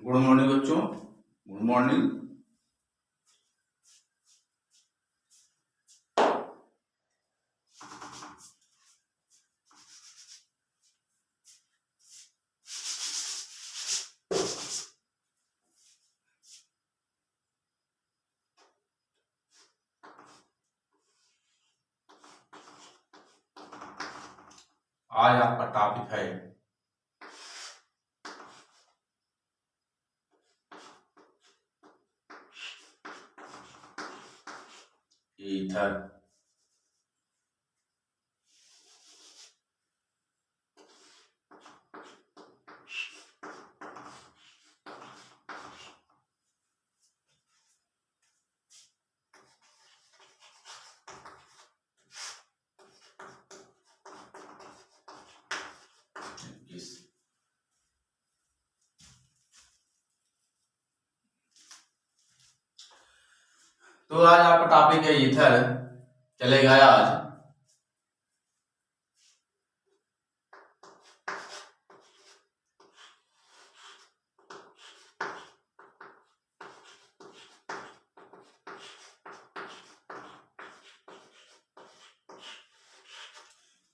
Good morning बच्चों, good morning. आज आपका टॉपिक है ईथर। तो आज आपका टॉपिक है ईथर। चलेगा आज।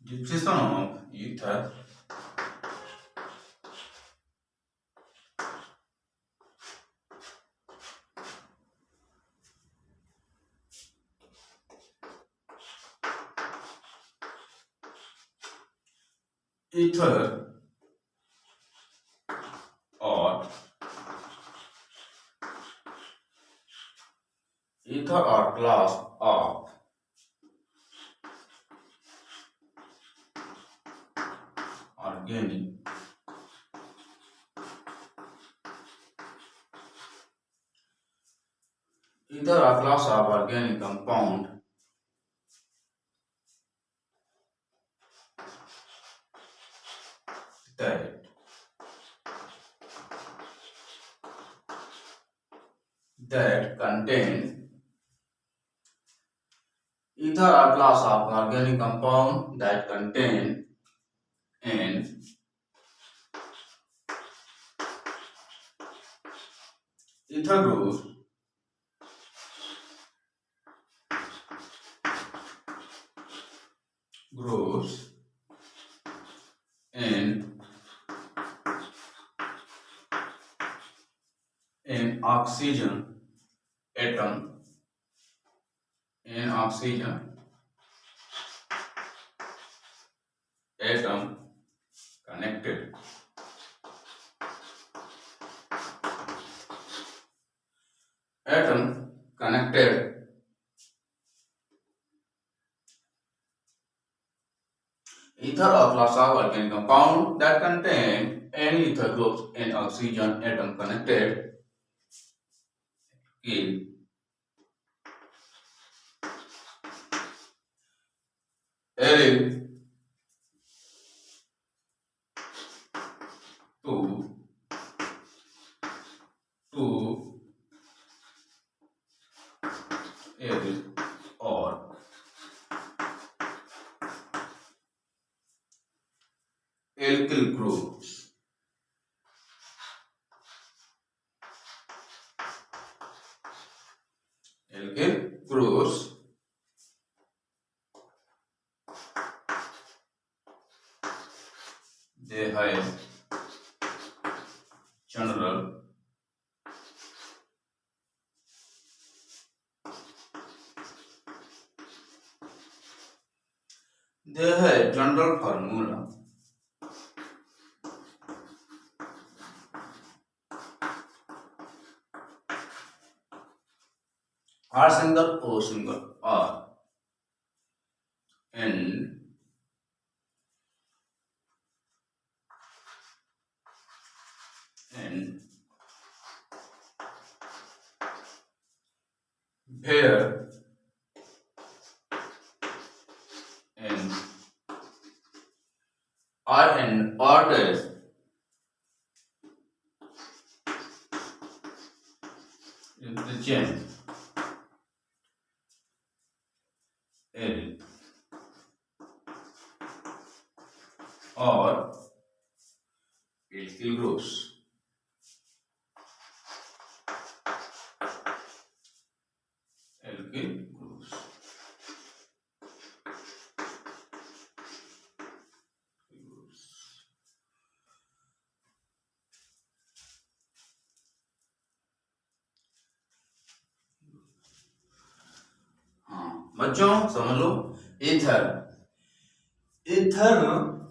Description of ether. ईथर और class of organic compound that contain either a class of organic compound that contain an ether groups in an oxygen atom connected ether or class of organic compound that contain any ether groups in oxygen atom connected in aryl to aryl or alkyl groups. They have general formula R single O single R and where and R and R dash represent L or alkyl groups. बच्चों समझ लो। Ether, ether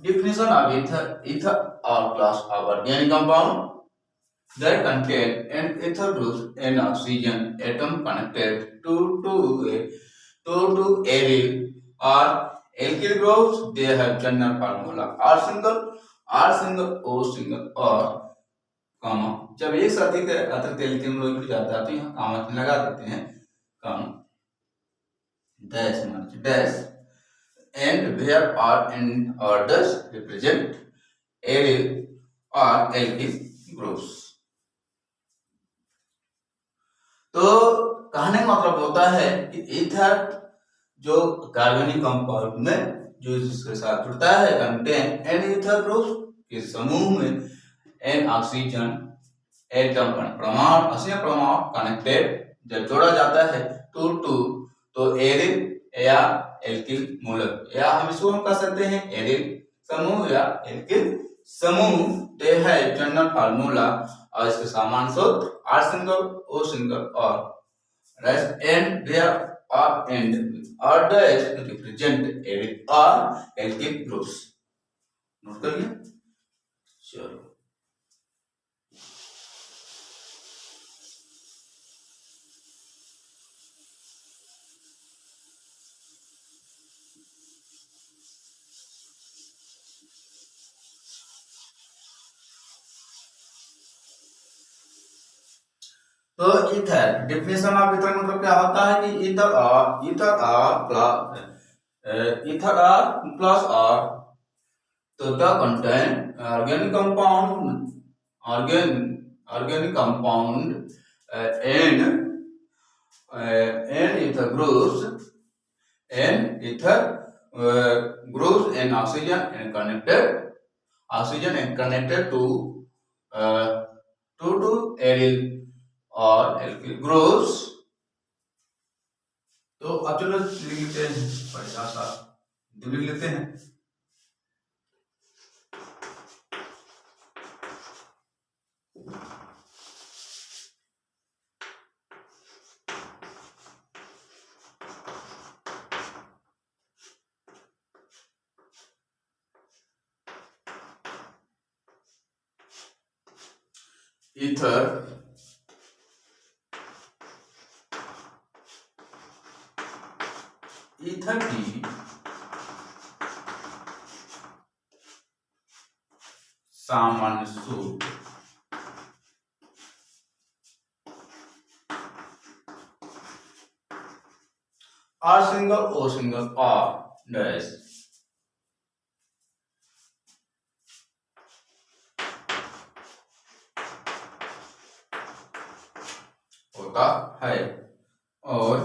definition of ether or class of organic compound that contain an ether group and oxygen atom connected to aryl or alkyl groups. They have general formula R single O single और comma. जब एक से अधिक अतिरिक्त alkene group जुड़ जाता है तो यहाँ कॉमा लगा देते हैं, comma dash mark dash and where R and R dash represent aryl or alkyl groups। तो कहने का मतलब होता है कि ईथर जो कार्बनिक कंपाउंड में जो जिसके साथ जुड़ता है कंटेन एन ईथर ग्रुप के समूह में एन ऑक्सीजन एटम परमाणु ऑक्सीजन परमाणु कनेक्टेड जब जोड़ा जाता है टू तो एरिल या एल्किल मूलक या हम इसको कह सकते हैं एरिल समूह या एल्किल समूह। दे है जनरल फार्मूला और इसके सामान्य सूत्र R सिंगल O सिंगल और rest and there are and R dash represent aryl और एल्किल ग्रुप्स। नोट करिए। चलो तो ईथर डिफिनेशन ऑफ ईथर मतलब क्या होता है कि ईथर आर प्लस आर तो the contain organic compound an ether groups and oxygen and connected to aryl और एल्किल ग्रुप्स। तो अब चलो लिख लेते हैं, बढ़िया सा लिख लेते हैं। ईथर की सामान्य सूत्र R single O single R dash होता है और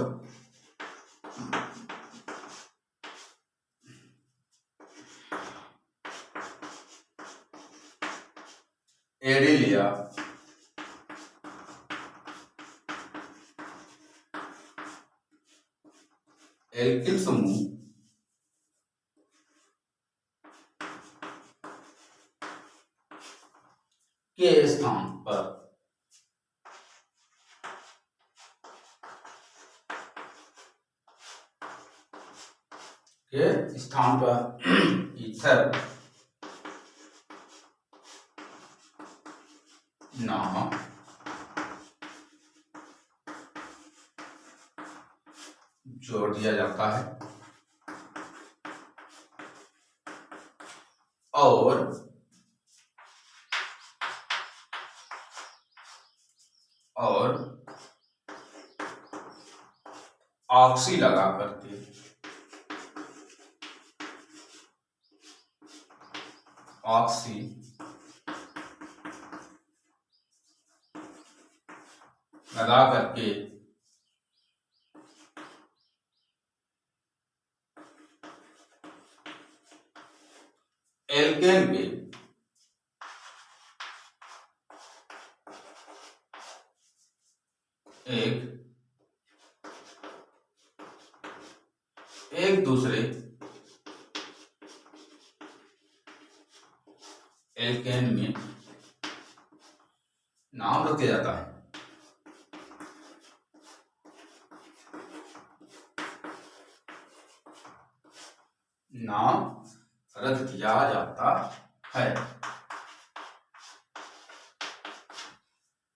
एरिल या एल्किल समूह के स्थान पर ईथर नाम जोड़ दिया जाता है और ऑक्सी लगा करके ऑक्सी लगा करके एल्केन के एक दूसरे एल्केन में नाम रख दिया जाता है। नाम रख दिया जाता है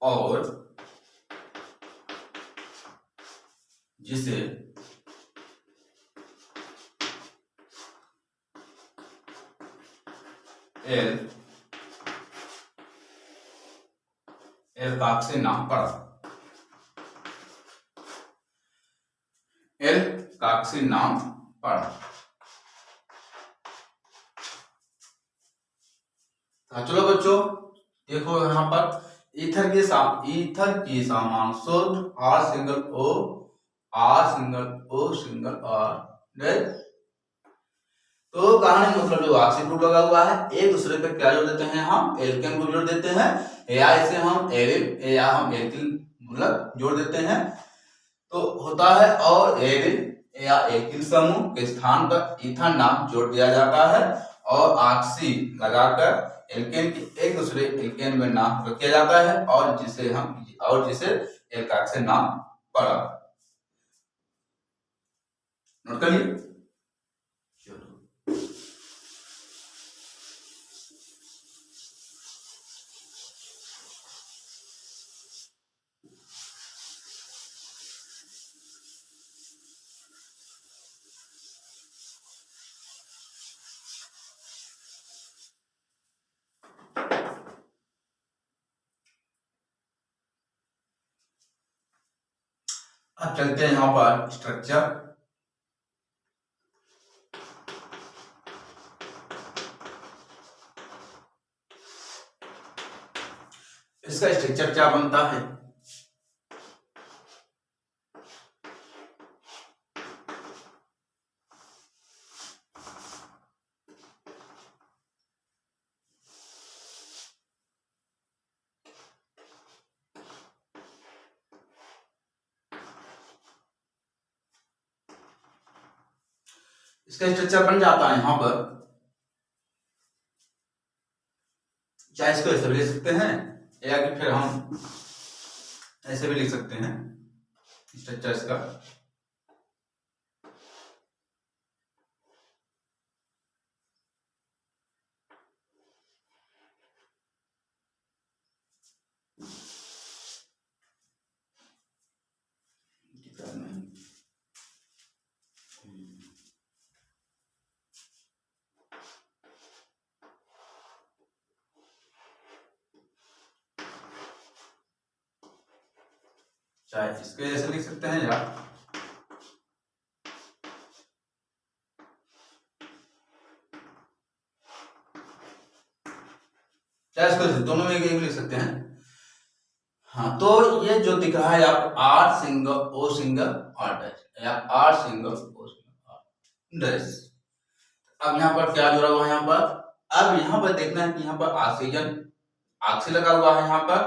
और जिसे एल से नाम पड़ा, एल से नाम पड़ा। चलो बच्चों देखो यहाँ पर ईथर की सामान शुद्ध R single O single R. तो कहानी मतलब जो ऑक्सीजन ग्रुप लगा हुआ है एक दूसरे पे क्या जोड़ देते हैं, हम एल्केन ग्रुप जोड़ देते हैं, या इसे हम एरिल या हम एल्किल मतलब जोड़ देते हैं तो होता है। और एरिल या एल्किल समूह के स्थान पर ईथर नाम जोड़ दिया जाता है और ऑक्सी लगाकर एल्केन की एक दूसरे एल्केन में नाम रख दिया जाता है और जिसे एल्काक्स नाम पड़ा। नोट कर लिए। अब चलते हैं यहाँ पर स्ट्रक्चर। इसका स्ट्रक्चर क्या बनता है, इसका स्ट्रक्चर बन जाता है यहाँ पर, चाहे इसको ऐसे भी लिख सकते हैं या कि फिर हम ऐसे भी लिख सकते हैं स्ट्रक्चर इसका। चाहे इसके जैसे लिख सकते हैं या चाहे इसको दोनों में एक लिख सकते हैं। हाँ तो ये जो दिख रहा है आप R single O single R dash या R single O single R dash. अब यहाँ पर क्या जुड़ा हुआ है, यहाँ पर अब यहाँ पर देखना है कि यहाँ पर ऑक्सीजन ऑक्सी लगा हुआ है यहाँ पर।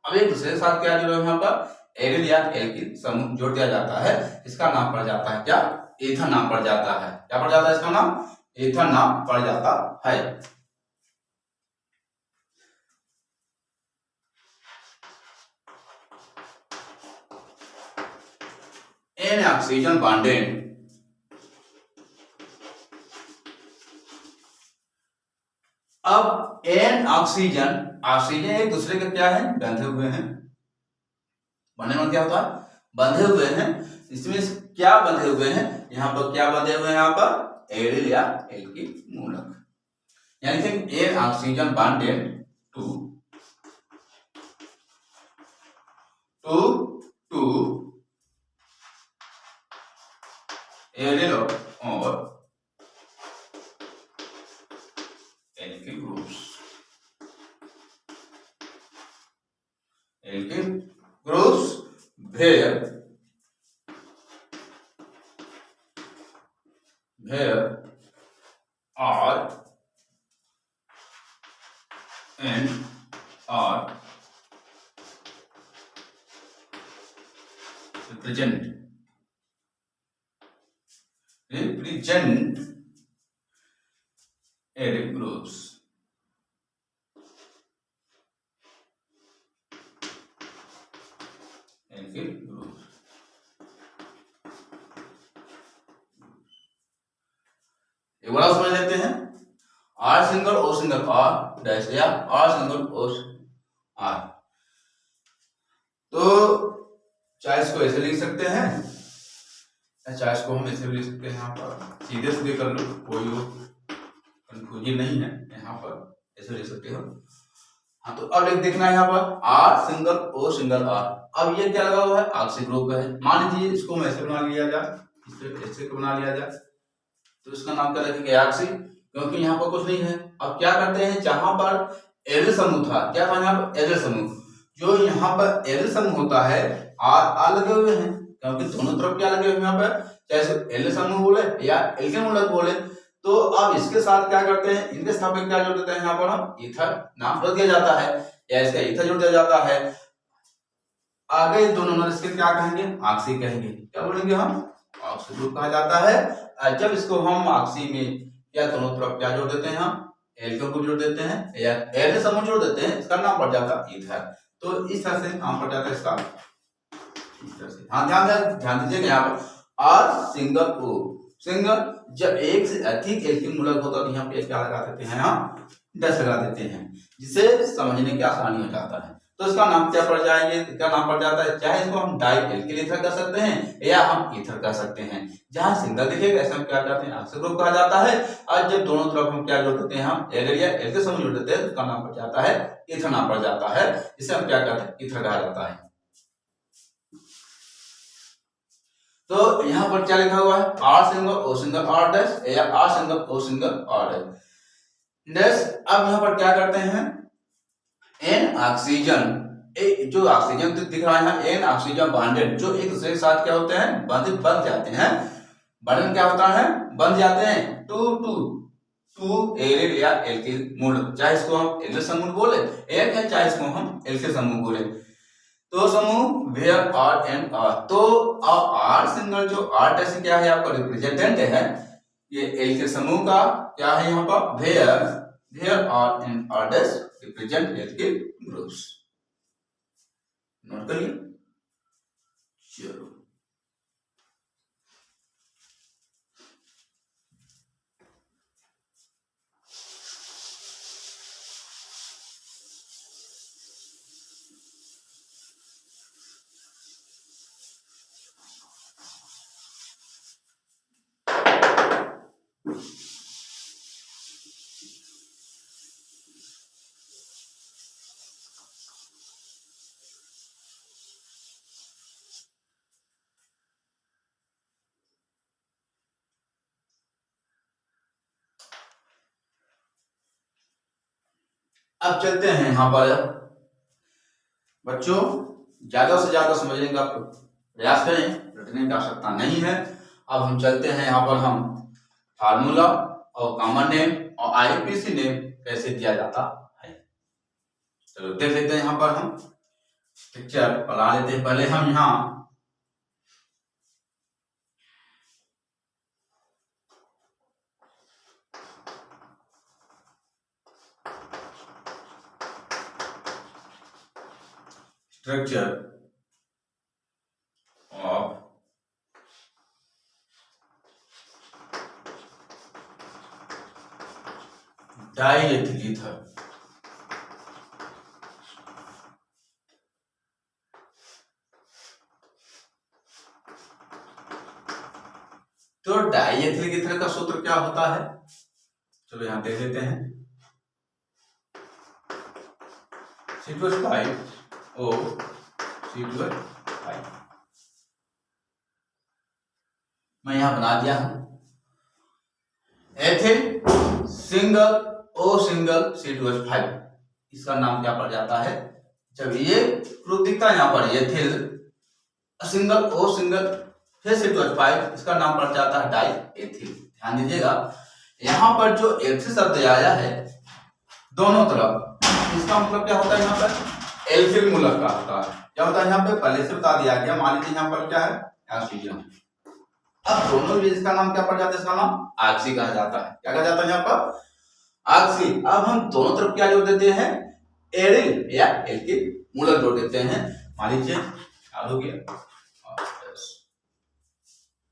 अब एक दूसरे के साथ क्या जुड़ा हुआ है, यहाँ पर एरिल या एल्किल समूह जोड़ दिया जाता है, इसका नाम पड़ जाता है क्या, ईथर नाम पड़ जाता है। क्या पड़ जाता है इसका नाम, ईथर नाम पड़ जाता है। एन ऑक्सीजन बॉन्डेड अब एन ऑक्सीजन एक दूसरे के क्या है, बंधे हुए हैं। बंधे में क्या होता है, बंधे हुए हैं। इसमें क्या बंधे हुए हैं, यहाँ पर क्या बंधे हुए हैं, यहाँ पर एरिल या एल्किल मूलक। यानी कि an oxygen bonded to aryl और alkyl groups. Alkyl groups where R and R represent arid groups. Arid groups. एक बार समझ लेते हैं, R single O single R dash या आर सिंगल ओ आर। तो चॉइस को ऐसे लिख सकते हैं, चॉइस को हम ऐसे भी लिख सकते हैं, यहाँ पर सीधे सीधे कर लो, कोई कंफ्यूजन नहीं है, यहाँ पर ऐसे लिख सकते हो। हाँ तो अब एक देखना है यहाँ पर R single O single R. अब ये क्या लगा हुआ है, आक्सी ग्रुप का है। मान लीजिए इसको हम ऐसे बना लिया जाए, ऐसे बना लिया जाए, तो इसका नाम क्या रखेंगे, आक्सी, क्योंकि यहाँ पर कुछ नहीं है। अब क्या करते हैं, जहां पर एल समूह था, क्या था यहाँ पर एल समूह, जो यहाँ पर एल समूह होता है आर लगे हुए हैं, क्योंकि दोनों तरफ क्या लगे हुए हैं यहाँ पर, चाहे एल समूह बोले या एल के मूलक बोले। तो अब इसके साथ क्या करते हैं, इनके सापेक्ष क्या जोड़ देते हैं, यहाँ पर हम ईथर नाम रख दिया जाता है या इसका ईथर जोड़ दिया जाता है। आगे दोनों नंबर इसके क्या कहेंगे, आक्सी कहेंगे। क्या बोलेंगे हम, आक्सी ग्रुप कहा जाता है। जब इसको हम आक्सी में क्या दोनों तरफ क्या जोड़ देते हैं, हम एल को जोड़ देते हैं या एल समूह जोड़ देते हैं, इसका नाम पड़ जाता है ईथर। तो इस तरह से नाम पड़ जाता है इसका, इस तरह से। हाँ ध्यान दीजिएगा, यहाँ पर आर सिंगल ओ सिंगल, जब एक से अधिक एल की मूलक होता है तो यहाँ पे क्या लगा देते हैं, हम डैश लगा देते हैं, जिससे समझने की आसानी हो जाता है। तो इसका नाम क्या पड़ जाएगा, क्या नाम पड़ जाता है, चाहे इसको हम डाई एल के ईथर कर सकते हैं या हम ईथर कर सकते हैं। जहां सिंगल दिखेगा ऐसा हम क्या कहते हैं, आक्सी ग्रुप कहा जाता है। और जब दोनों तरफ हम क्या जोड़ देते हैं, हम एल या एल के समूह जोड़ देते हैं, उसका नाम पड़ जाता है ईथर नाम पड़ जाता है। इसे हम क्या कहते हैं, ईथर कहा जाता है। तो यहाँ पर क्या लिखा हुआ है, R single O single R dash या R single O single R dash. अब यहाँ पर क्या करते हैं, एन ऑक्सीजन, जो ऑक्सीजन दिख रहा है एन ऑक्सीजन बॉन्डेड, जो एक दूसरे के साथ क्या होते हैं, बंध जाते हैं। बंधन क्या होता है, बंध जाते हैं टू एल या एल के मूल, चाहे इसको हम एल समूह बोले एक है, चाहे इसको हम एल के समूह बोले। तो समूह वेयर आर एंड आर। तो अब आर सिंगल जो आर डैश क्या है, आपका रिप्रेजेंटेंट है, ये एल के समूह का क्या है, यहाँ पर where are and R dash represent एल के ग्रुप्स। नोट करिए, चलो अब चलते हैं यहाँ पर बच्चों, ज्यादा से ज्यादा समझने का प्रयास करें, रटने की आवश्यकता नहीं है। अब हम चलते हैं यहाँ पर, हम फार्मूला और कॉमन नेम और आईपीसी नेम कैसे दिया जाता है, चलो देख लेते हैं। यहाँ पर हम पिक्चर बना लेते हैं। पहले हम यहाँ स्ट्रक्चर ऑफ डाइएथिल ईथर। तो डाइएथिल ईथर का सूत्र क्या होता है, चलो यहां देख लेते हैं। C2H5 O C2H5 मैं यहां बना दिया हूं। Ethyl single O single C2H5, इसका नाम क्या पड़ जाता है, जब ये ग्रुप दिखता है यहाँ पर एथिल सिंगल O सिंगल फिर C2H5, इसका नाम पड़ जाता है डाई एथिल। ध्यान दीजिएगा, यहाँ पर जो एथिल शब्द आया है दोनों तरफ, इसका मतलब क्या होता है, यहाँ पर एल्किल मूलक का होता है। क्या होता है, यहाँ पे पहले से बता दिया गया। मान लीजिए यहाँ पर क्या है, ऑक्सीजन। अब दोनों भी इसका नाम क्या पड़ जाता है, इसका नाम ऑक्सी कहा जाता है। क्या कहा जाता है यहाँ पर, ऑक्सी। अब हम दोनों तरफ क्या जोड़ देते हैं, एरिल या एल्किल मूलक जोड़ देते हैं। मान लीजिए याद हो गया,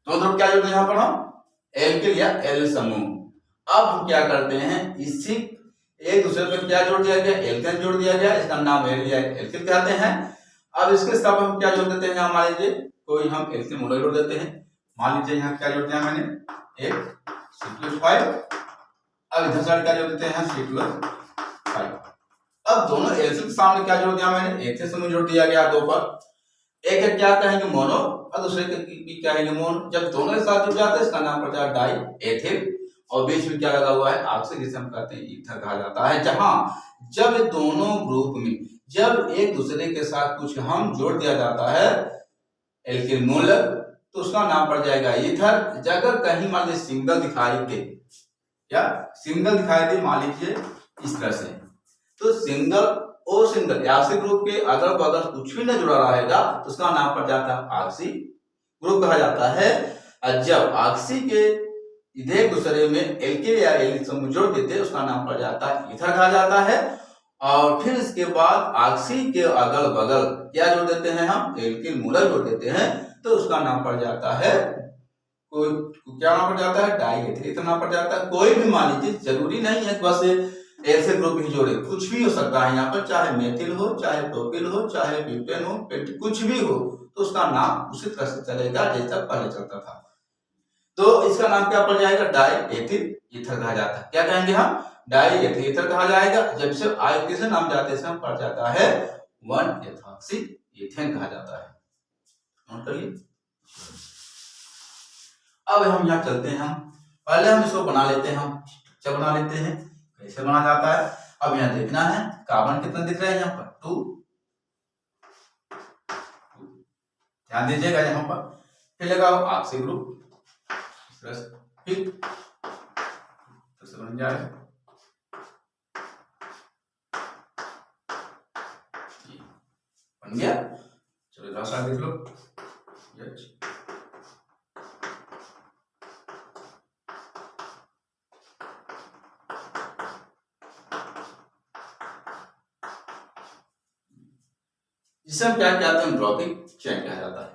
दोनों तरफ क्या जोड़ते हैं यहाँ पर हम, एल्किल या एल समूह। अब हम क्या करते हैं, इसी एक दूसरे पे क्या जोड़ दिया गया, एल्केन जोड़ दिया गया, इसका नाम एल्केन कहते हैं। अब इसके साथ हम क्या जोड़ देते हैं, मान लीजिए कोई हम एल्केन मोलर जोड़ देते हैं। मान लीजिए यहाँ क्या जोड़ दिया मैंने, एक C2H5। अब इधर साइड क्या जोड़ देते हैं, C2H5। अब दोनों एल्केन के सामने क्या जोड़ दिया मैंने, एक से समूह जोड़ दिया गया दो पर। एक क्या कहेंगे मोनो और दूसरे की क्या कहेंगे मोनो। जब दोनों एक साथ जुड़ जाते हैं इसका नाम पड़ता है डाई एथिल। और बीच में क्या लगा हुआ है, ऑक्सीजन, जिसे हम कहते हैं ईथर कहा जाता है। जहां जब दोनों ग्रुप में जब एक दूसरे के साथ कुछ हम जोड़ दिया जाता है एल्किल मोलर, तो उसका नाम पड़ जाएगा ईथर। अगर कहीं मान लीजिए सिंगल दिखाई दे, या सिंगल दिखाई दे मान लीजिए इस तरह से, तो सिंगल ऑक्सी ग्रुप के अगल बगल कुछ भी न जुड़ा रहेगा तो उसका नाम पड़ जाता है ऑक्सी ग्रुप कहा जाता है। और जब ऑक्सी के एक दूसरे में एल्किल या एल्किल समूह जोड़ देते उसका नाम पड़ जाता है ईथर कहा जाता है। और फिर इसके बाद ऑक्सी के अगल बगल क्या जोड़ देते हैं हम, एल्किल मोलर जोड़ देते हैं, तो उसका नाम पड़ जाता है कोई क्या नाम पड़ जाता है, डाई एथिल नाम पड़ जाता है। कोई भी मान लीजिए, जरूरी नहीं है बस ऐसे ग्रुप ही जोड़े, कुछ भी हो सकता है यहाँ पर, चाहे मेथिल हो, चाहे प्रोपिल हो, चाहे ब्यूटेन हो, कुछ भी हो, तो उसका नाम उसी तरह से चलेगा जैसा पहले चलता था। तो इसका नाम क्या पड़ जाएगा, डाई एथिल ईथर कहा जाता है। क्या कहेंगे हम, डाई एथिल ईथर कहा जाएगा। जब से आई किसे नाम जाते समय पड़ जाता है 1-एथॉक्सी ईथेन कहा जाता है। नोट करिए। अब हम यहाँ चलते हैं, हम पहले हम इसको बना लेते हैं, हम स्ट्रक्चर बना लेते हैं कैसे बना जाता है। अब यहाँ देखना है कार्बन कितना दिख रहा है, यहाँ पर 2, ध्यान दीजिएगा यहाँ पर। फिर लगाओ ऑक्सी ग्रुप, फिर तो बन जाएगा बन गया। चलो रास्ता देख लो, जिसे हम क्या कहते हैं, ड्रॉपिंग चेन कहा जाता है।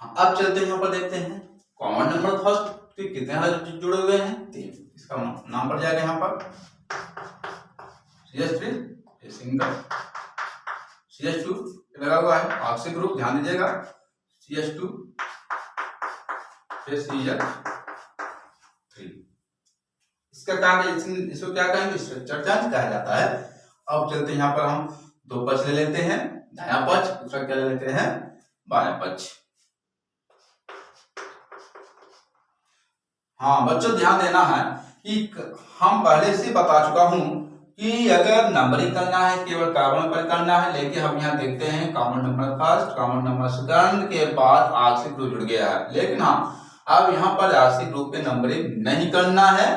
हाँ, अब चलते हैं यहाँ पर देखते हैं कॉमन नंबर फर्स्ट कितने जुड़े हुए हैं, 3। इसका नाम पड़ जाएगा यहाँ पर CH3 सिंगल, CH2 लगा हुआ है ऑक्सी ग्रुप, ध्यान दीजिएगा CH2 फिर CH3। इसका इसको क्या कहेंगे, स्ट्रक्चर चेंज कहा जाता है। अब चलते हैं यहाँ पर हम 2 पक्ष ले लेते हैं, दायां पक्ष, दूसरा क्या ले लेते हैं, बायां पक्ष। हाँ बच्चों ध्यान देना है कि हम पहले से बता चुका हूं कि अगर नंबरिंग करना है केवल कार्बन पर करना है, लेकिन हम यहाँ देखते हैं common number first, common number second के बाद ऑक्सी ग्रुप जुड़ गया है। लेकिन हाँ अब यहाँ पर ऑक्सी ग्रुप पे नंबरिंग नहीं करना है,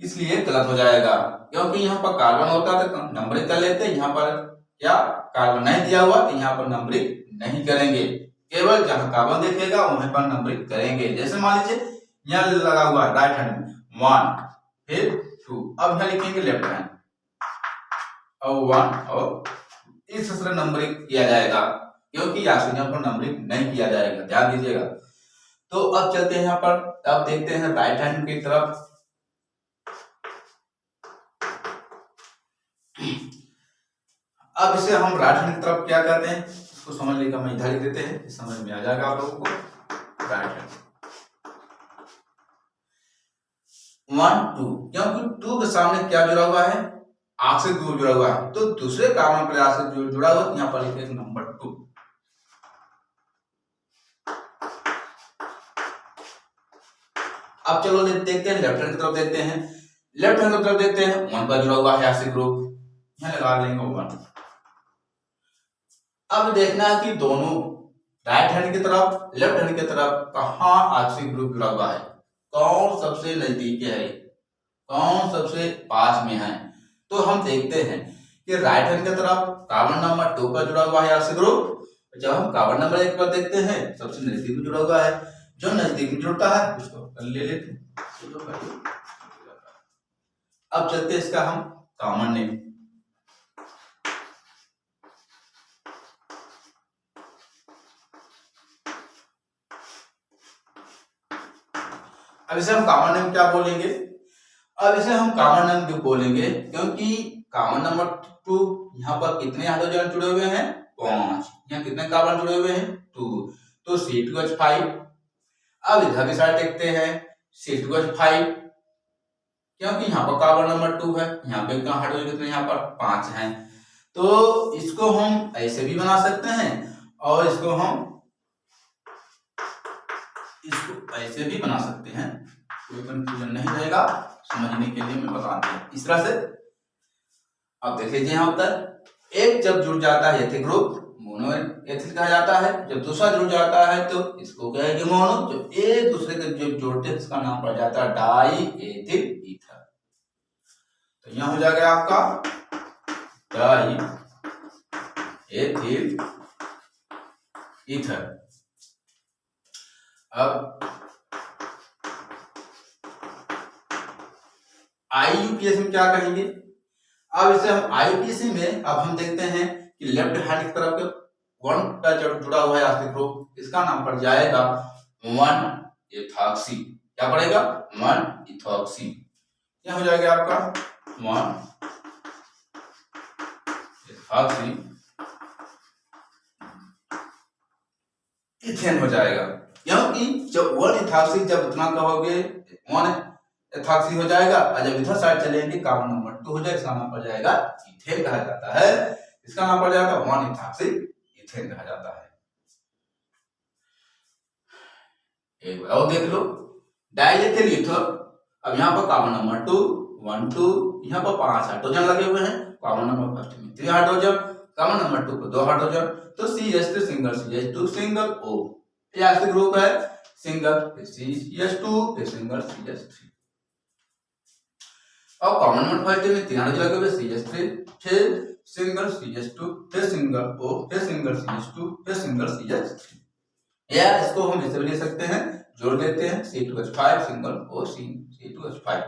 इसलिए गलत हो जाएगा। क्योंकि यहाँ पर कार्बन होता है तो नंबरिंग कर लेते हैं, यहाँ पर क्या कार्बन नहीं दिया हुआ तो यहाँ पर नंबरिंग नहीं करेंगे, केवल जहां कार्बन देखेगा वहीं पर नंबरिंग करेंगे। जैसे मान लीजिए यहाँ लगा हुआ है राइट हैंड में 1 फिर 2, अब यहाँ लिखेंगे लेफ्ट हैंड और 1 और इस तरह नंबरिंग किया जाएगा, क्योंकि ऑक्सीजन पर नंबरिंग नहीं किया जाएगा, ध्यान दीजिएगा। तो अब चलते हैं यहाँ पर, अब देखते हैं राइट हैंड की तरफ। अब इसे हम राइट हैंड की तरफ क्या कहते हैं, इसको समझ लेगा, मैं इधर लिख देते हैं, समझ में आ जाएगा आप लोगों को। राइट हैंड 1 2, क्योंकि 2 के सामने क्या जुड़ा हुआ है, ऑक्सी ग्रुप जुड़ा हुआ है, तो दूसरे कार्बन पर ऑक्सी जुड़ा हुआ, यहाँ पर लिखेंगे नंबर 2। अब चलो देखते हैं लेफ्ट हैंड की तरफ देखते हैं। लेफ्ट हैंड की तरफ देखते हैं 1 पर जुड़ा हुआ है ऑक्सी ग्रुप, यहाँ लगा लेंगे 1। अब देखना है कि दोनों राइट हैंड की तरफ लेफ्ट हैंड की तरफ कहाँ ऑक्सी ग्रुप जुड़ा हुआ है, कौन सबसे नजदीक है, कौन सबसे पास में है। तो हम देखते हैं कि राइट हैंड की तरफ कार्बन नंबर 2 पर जुड़ा हुआ है ऑक्सी ग्रुप। जब हम कार्बन नंबर 1 पर देखते हैं सबसे नजदीक में जुड़ा हुआ है, जो नजदीक में जुड़ता है उसको ले लेते हैं। अब चलते इसका हम कॉमन नेम, अब इसे हम कॉमन नेम क्या बोलेंगे? अब इसे हम कॉमन नेम क्यों बोलेंगे? क्योंकि कॉमन नंबर 2 यहाँ पर कितने हाइड्रोजन जुड़े हुए हैं? 5। यहाँ कितने कार्बन जुड़े हुए हैं? 2। तो C2H5। अब इधर की साइड देखते हैं C2H5, क्योंकि यहाँ पर कार्बन नंबर 2 है, यहाँ पे हाइड्रोजन कितने? यहाँ पर 5 हैं। तो इसको हम ऐसे भी बना सकते हैं और इसको ऐसे भी बना सकते हैं, कोई कंफ्यूजन नहीं रहेगा, समझने के लिए मैं बताता हूँ इस तरह से। अब देख लीजिए यहाँ उत्तर, एक जब जुड़ जाता है एथिल ग्रुप मोनो एथिल कहा जाता है, जब दूसरा जुड़ जाता है तो इसको कहेंगे मोनो। जब एक दूसरे के जब जोड़ते हैं इसका नाम पड़ जाता है डाई एथिल ईथर। तो यहाँ हो जाएगा आपका डाई एथिल ईथर। अब IUPAC में क्या कहेंगे? अब इसे हम IUPAC में अब हम देखते हैं कि लेफ्ट हैंड की तरफ 1 का जुड़ा हुआ है आस्थिक ग्रुप, इसका नाम पड़ जाएगा 1 इथॉक्सी। क्या पड़ेगा? 1 इथॉक्सी। क्या हो जाएगा आपका 1 इथॉक्सी इथेन हो जाएगा, क्योंकि जब 1 इथॉक्सी जब इतना कहोगे 1 इथॉक्सी हो जाएगा, और जब इधर साइड चलेंगे कार्बन नंबर 2 हो जाएगा, इसका नाम पड़ जाएगा इथेन कहा जाता है। इसका नाम पड़ जाता है 1 इथॉक्सी इथेन कहा जाता है। एक बार और देख लो डाइएथिल ईथर। अब यहाँ पर कार्बन नंबर 2 1 2, यहाँ पर 5 हाइड्रोजन लगे हुए हैं, कार्बन नंबर फर्स्ट में 3 हाइड्रोजन, कार्बन नंबर 2 पर 2 हाइड्रोजन, तो CH3 single CH2 single O, ये आस्थिक ग्रुप है सिंगल, फिर CH2 फिर सिंगल CH3। अब कॉमन नंबर फर्स्ट में 3 हाइड्रोजन लगे हुए CH3, फिर सिंगल CH2 फिर सिंगल O फिर सिंगल CH2 फिर सिंगल CH3, या इसको हम ऐसे भी ले सकते हैं, जोड़ लेते हैं C2H5 सिंगल O C2H5।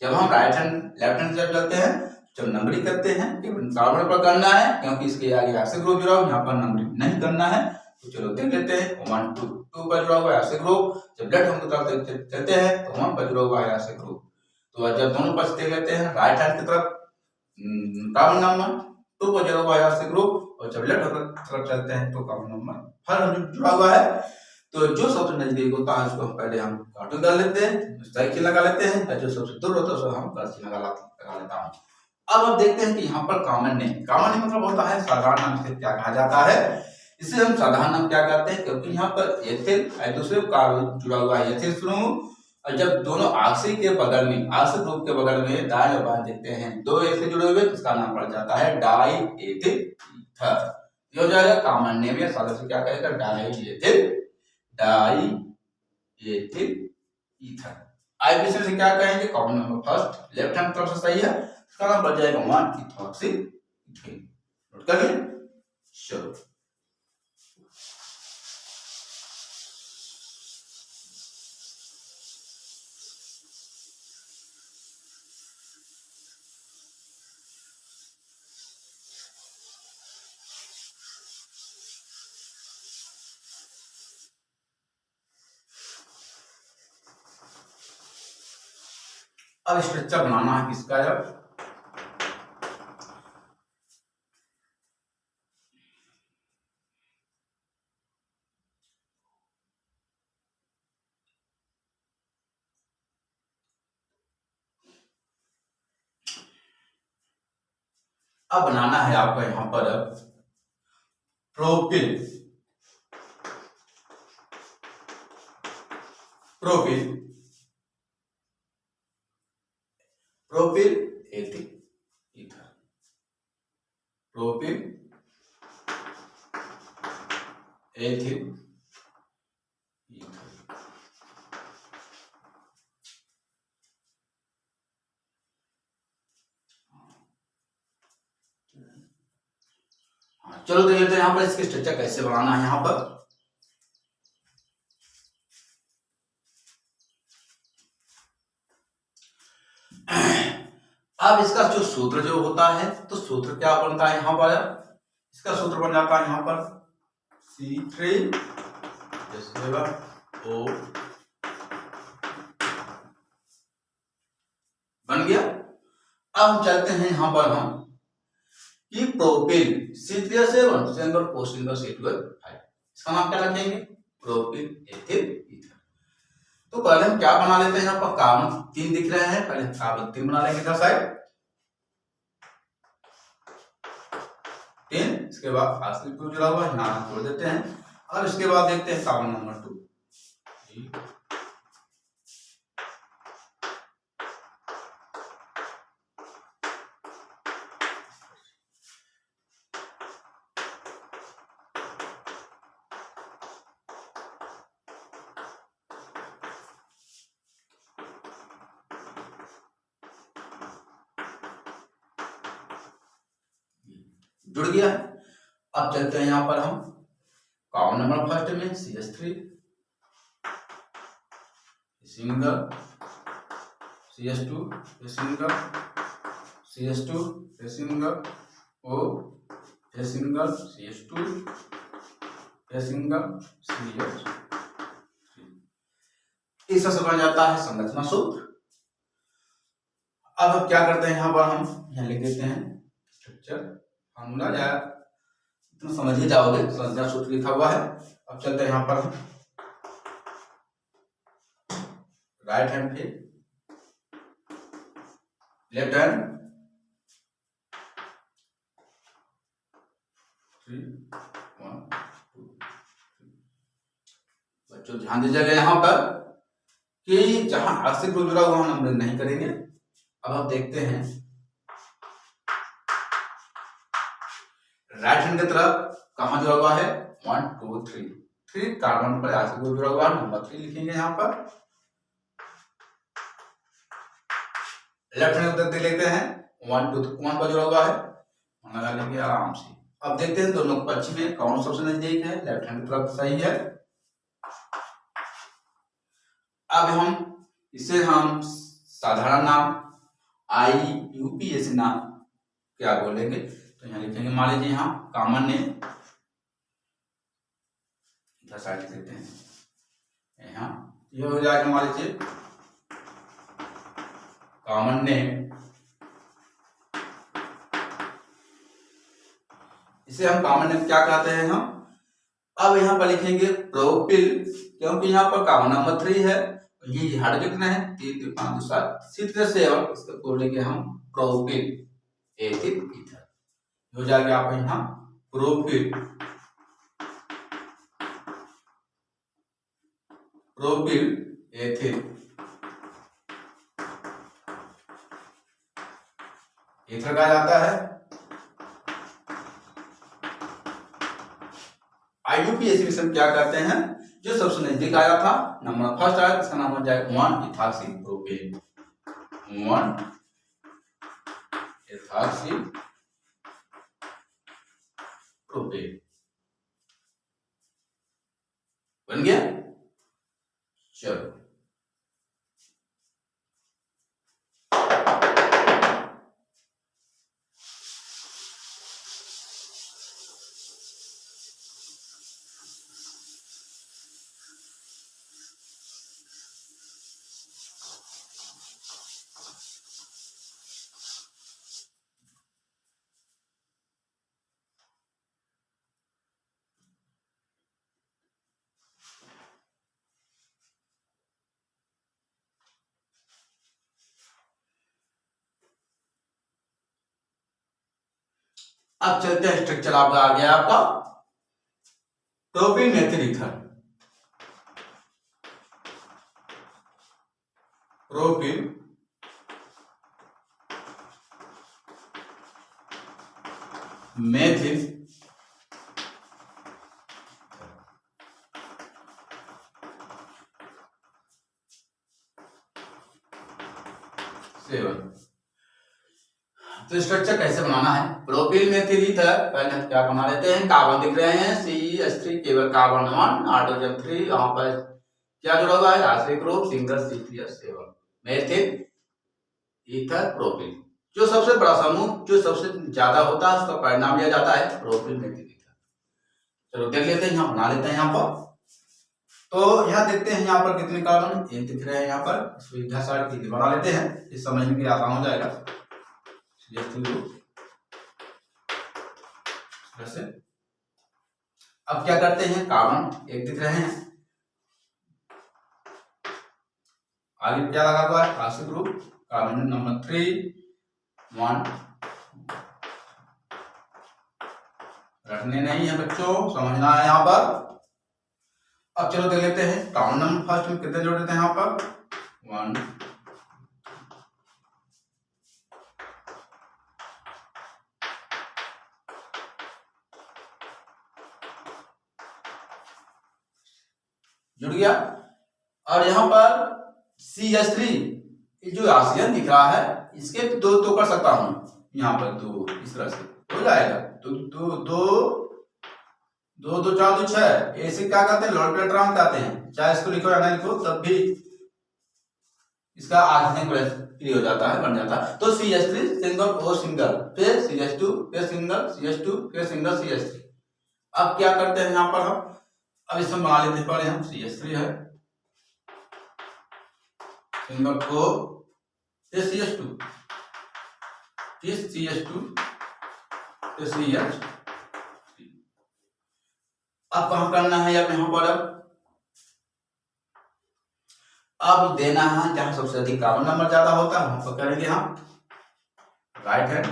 जब हम right hand left hand side चलते हैं, जब नंबरिंग करते हैं कार्बन पर करना है, क्योंकि इसके आगे आस्थिक ग्रुप जुड़ा हुआ, यहाँ पर नंबरिंग नहीं करना है। तो चलो देख लेते हैं 1 2 2 पर जुड़ा हुआ है आस्थिक ग्रुप, जब लेफ्ट हैंड की तरफ चलते हैं तो 1 पर जुड़ा हुआ है आस्थिक ग्रुप। तो जब दोनों पक्ष देख लेते हैं, राइट हैंड की तरफ कार्बन नंबर 2 पर जुड़ा हुआ है आस्थिक ग्रुप, और जब लेफ्ट हैंड की तरफ चलते हैं तो कार्बन नंबर हर जुड़ा हुआ है। तो जो सबसे नजदीक होता है उसको पहले हम कार्टून कर लेते हैं, साइकिल लगा लेते हैं, और जो सबसे दूर होता है उसको हम कर्सी लगा लेता हूँ। अब देखते हैं कि यहाँ पर कॉमन नेम मतलब होता है साधारण नाम से क्या कहा जाता है। इसे हम साधारण नाम क्या कहते हैं? क्योंकि यहाँ पर एथिल दूसरे कार्बन जुड़ा हुआ है एथिल समूह, और जब दोनों ऑक्सी के बगल में ऑक्सी ग्रुप के बगल में दाएं और बाएं देखते हैं 2 एथिल जुड़े हुए, इसका नाम पड़ जाता है डाई एथिल ईथर। ये हो जाएगा कॉमन नेम, या साधारण से क्या कहेगा डाई एथिल ईथर। IUPAC से क्या कहेंगे? Common number first left hand तरफ से सही है, इसका नाम पड़ जाएगा 1 इथॉक्सी इथेन। नोट कर लिए? चलो अब स्ट्रक्चर बनाना है किसका? अब बनाना है आपका यहां पर propyl ethyl ether, propyl ethyl ether. चलो देख लेते हैं यहाँ पर इसकी स्ट्रक्चर कैसे बनाना है। यहाँ पर अब इसका जो सूत्र जो होता है, तो सूत्र क्या बनता है? यहाँ पर इसका सूत्र बन जाता है यहाँ पर C3 O बन गया। अब हम चलते हैं यहाँ पर हम कि प्रोपिल C3H7 सिंगल कोशिंगल C2H5, इसका नाम क्या रखेंगे? Propyl ethyl ether. तो पहले हम क्या बना लेते हैं, यहाँ पर कार्बन 3 दिख रहे हैं, पहले कार्बन 3 बना लेंगे इधर साइड 3, इसके बाद आखिरी ग्रुप जुड़ा हुआ है यहाँ छोड़ देते हैं, और इसके बाद देखते हैं कार्बन नंबर 2। जुड़ गया है। अब चलते हैं यहाँ पर हम कार्बन नंबर फर्स्ट में CH3 single, CH2 single, CH2 single, O single, CH2 single, CH3। इस तरह से बन जाता है संरचना सूत्र। अब हम क्या करते हैं, यहाँ पर हम यहाँ लिख देते हैं स्ट्रक्चर फॉर्मूला, या तुम समझ ही जाओगे, संरचना सूत्र लिखा हुआ है। अब चलते हैं यहाँ पर राइट हैंड पे लेफ्ट हैंड 3 1 2 3। बच्चों ध्यान दीजिएगा यहाँ पर कि जहां आश्रित ग्रुप जुड़ा हुआ हम नहीं करेंगे। अब हम देखते हैं राइट हैंड की तरफ कहां जुड़ा हुआ है 1 2 3 कार्बन पर आश्रित ग्रुप जुड़ा हुआ है, नंबर 3 लिखेंगे यहाँ पर। लेफ्ट हैंड देख लेते हैं 1 2 1 पर जुड़ा हुआ है, लगा लेंगे आराम से। अब देखते हैं दोनों पक्ष में कौन सबसे नजदीक है, लेफ्ट हैंड की तरफ सही है। अब हम इसे हम साधारण नाम IUP ऐसे नाम क्या बोलेंगे, तो यहाँ लिखेंगे, मान लीजिए यहाँ कॉमन नेम इधर साइड लिख देते हैं, यहाँ ये हो जाएगा मान लीजिए कॉमन नेम, इसे हम कॉमन नेम क्या कहते हैं हम। अब यहाँ पर लिखेंगे प्रोपिल, क्योंकि यहाँ पर कॉमन नंबर 3 है, ये हट लिखना है 3 3 5 2 7 C3H7, इसको बोलेंगे हम प्रोपिल एथिल ईथर। हो जाएगा आप यहाँ प्रोपिल एथिल ईथर कहा जाता है। IUP एसिड क्या कहते हैं, जो सबसे नजदीक आया था, नंबर फर्स्ट आया, इसका नाम हो जाएगा 1 इथाक्सी प्रोपेन, 1 इथाक्सी प्रोपेन बन गया। चलो अब चलते हैं, स्ट्रक्चर आपका आ गया आपका propyl methyl ether, propyl methyl seven. तो स्ट्रक्चर कैसे बनाना है, प्रोपिल मेथिल ईथर, पहले हम क्या बना लेते हैं, कार्बन दिख रहे हैं CH3, केवल कार्बन 1, हाइड्रोजन 3, यहाँ पर क्या जुड़ा हुआ है आश्रित group single C3H7, methyl ether propyl. जो सबसे बड़ा समूह जो सबसे ज्यादा होता है उसका परिणाम लिया जाता है प्रोपिल मेथिल ईथर। चलो देख लेते हैं, यहाँ बना लेते हैं यहाँ पर तो यहाँ देखते हैं यहाँ पर कितने कार्बन एक दिख रहे हैं यहाँ पर, इसको इधर साइड की बना लेते हैं, इस समझने के लिए आसान हो जाएगा। जैसे अब क्या करते हैं, कार्बन एक दिख रहे हैं, आगे क्या लगा हुआ है कार्बोक्सिल ग्रुप, कार्बन नंबर 3 1 रखने नहीं है बच्चों, समझना है यहाँ पर। अब चलो देख लेते हैं कार्बन नंबर फर्स्ट में कितने जोड़ देते हैं यहाँ पर 1 जुड़ गया। और यहाँ पर CH3 जो ऑक्सीजन दिख रहा है इसके दो कर सकता हूं, यहाँ पर दो इस तरह से हो जाएगा, तो दो 4 2 6 ऐसे क्या कहते हैं लॉर्ड इलेक्ट्रॉन कहते हैं, चाहे इसको लिखो या ना लिखो तब भी इसका ऑक्सीजन फ्री हो जाता है, बन जाता है। तो CH3 सिंगल O सिंगल, फिर CH2 फिर सिंगल CH2 फिर सिंगल CH3। अब क्या करते हैं यहाँ पर हम, अब इसमें बना लेते हैं, पहले हम CH3 है सिंगल O फिर CH2 फिर CH2 फिर CH3। अब कहाँ करना है यार, यहाँ पर अब देना है जहां सबसे अधिक कार्बन नंबर ज्यादा होता है वहां पर करेंगे हम राइट हैंड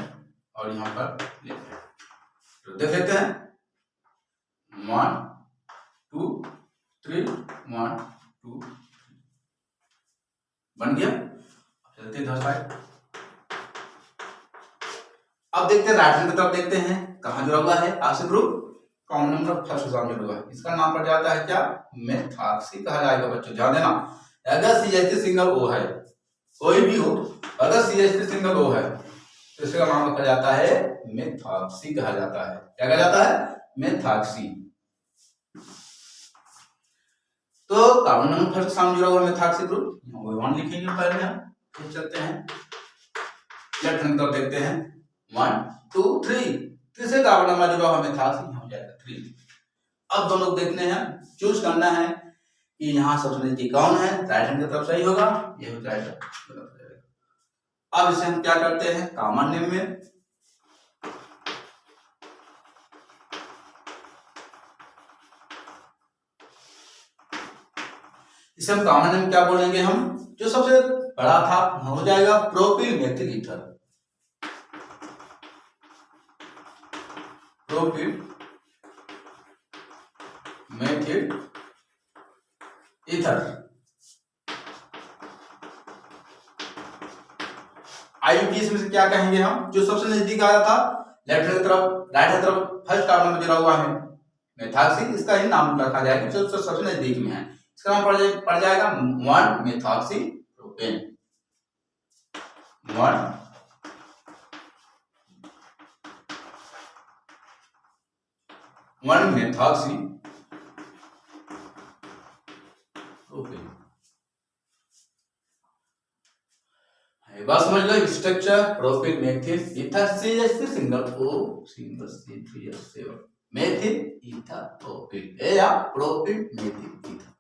और यहाँ पर लेफ्ट हैंड। तो देख लेते हैं 1 2 3 1 2 बन गया। चलते हैं साइड। अब देखते हैं राइट हैंड की तरफ, देखते हैं कहाँ जुड़ा हुआ है oxygen group, common number first जुड़ा हुआ है, इसका नाम पड़ जाता है क्या मेथॉक्सी कहा जाएगा बच्चों, ध्यान देना। अगर CH3 सिंगल O है, कोई भी हो, अगर CH3 सिंगल O है तो इसका नाम रखा जाता है मेथॉक्सी कहा जाता है, क्या कहा जाता है मेथॉक्सी। तो कार्बन नंबर फर्स्ट के सामने जुड़ा हुआ मेथॉक्सी ग्रुप, वो 1 लिखेंगे पहले हम, फिर चलते हैं लेफ्ट हैंड तरफ, देखते हैं 1 2 3 तीसरे कार्बन नंबर जुड़ा हुआ मेथॉक्सी हो जाएगा 3। अब दोनों देखने हैं, चूज करना है कि यहाँ सबसे नजदीक कौन है, राइट हैंड की तरफ सही होगा, ये हो जाएगा। अब इसे हम क्या करते हैं कॉमन नेम में, इसे हम कॉमन नेम क्या बोलेंगे, हम जो सबसे बड़ा था हो जाएगा propyl methyl ether, propyl methyl ether. IUPAC में से क्या कहेंगे हम, जो सबसे नजदीक आया था लेफ्ट हैंड तरफ, राइट हैंड तरफ फर्स्ट कार्बन में जुड़ा हुआ है मेथॉक्सी, इसका ही नाम रखा जाएगा जो सबसे नजदीक में है, इसका नाम पड़ जाएगा 1 मेथॉक्सी प्रोपेन, 1 मेथॉक्सी प्रोपेन। बस समझ लो structure, propyl methyl ether CH3 single O single C3H7 methyl ether propyl या प्रोपिल मेथिल ईथर।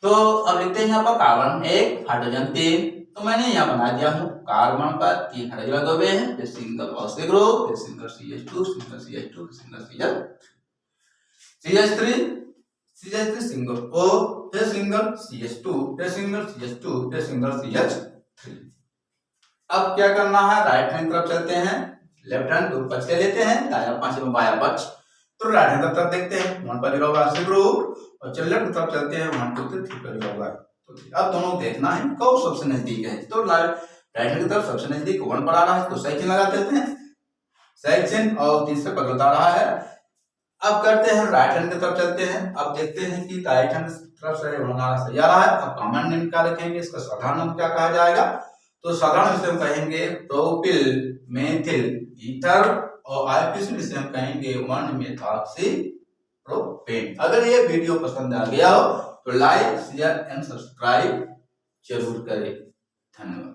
तो अब लिखते हैं यहाँ पर कार्बन 1 हाइड्रोजन 3, तो मैंने यहाँ बना दिया हूँ कार्बन पर 3 हाइड्रोजन लगे हुए हैं, फिर सिंगल ऑक्सीजन ग्रुप, फिर single CH2 single CH2 single CH3 single O, फिर सिंगल CH2 फिर सिंगल CH2 फिर सिंगल CH3। अब क्या करना है, राइट हैंड तरफ चलते हैं, लेफ्ट हैंड दो पक्ष ले लेते हैं, दाया पक्ष में बाया पक्ष, तो राइट हैंड तरफ देखते हैं 1 पर जुड़ा हुआ ऑक्सीजन ग्रुप, और चल लेफ्ट तरफ चलते हैं 1 2 3 पर जुड़ा हुआ है। तो अब दोनों देखना है कौन सबसे नजदीक है, तो राइट हैंड की तरफ सबसे नजदीक 1 पर आ रहा है तो सही चिन्ह लगा देते हैं, सही चिन्ह, और तीसरे पर बता रहा है। अब करते हैं राइट हैंड की तरफ चलते हैं, अब देखते हैं कि राइट हैंड की तरफ से सही आ रहा है। अब कॉमन नेम क्या रखेंगे, इसका साधारण नाम क्या कहा जाएगा, तो साधारण इसे हम कहेंगे प्रोपिल मेथिल ईथर, और IUPAC में इसे हम कहेंगे 1 मेथॉक्सी प्रोपेन। अगर ये वीडियो पसंद आ गया हो तो लाइक शेयर एंड सब्सक्राइब जरूर करें। धन्यवाद।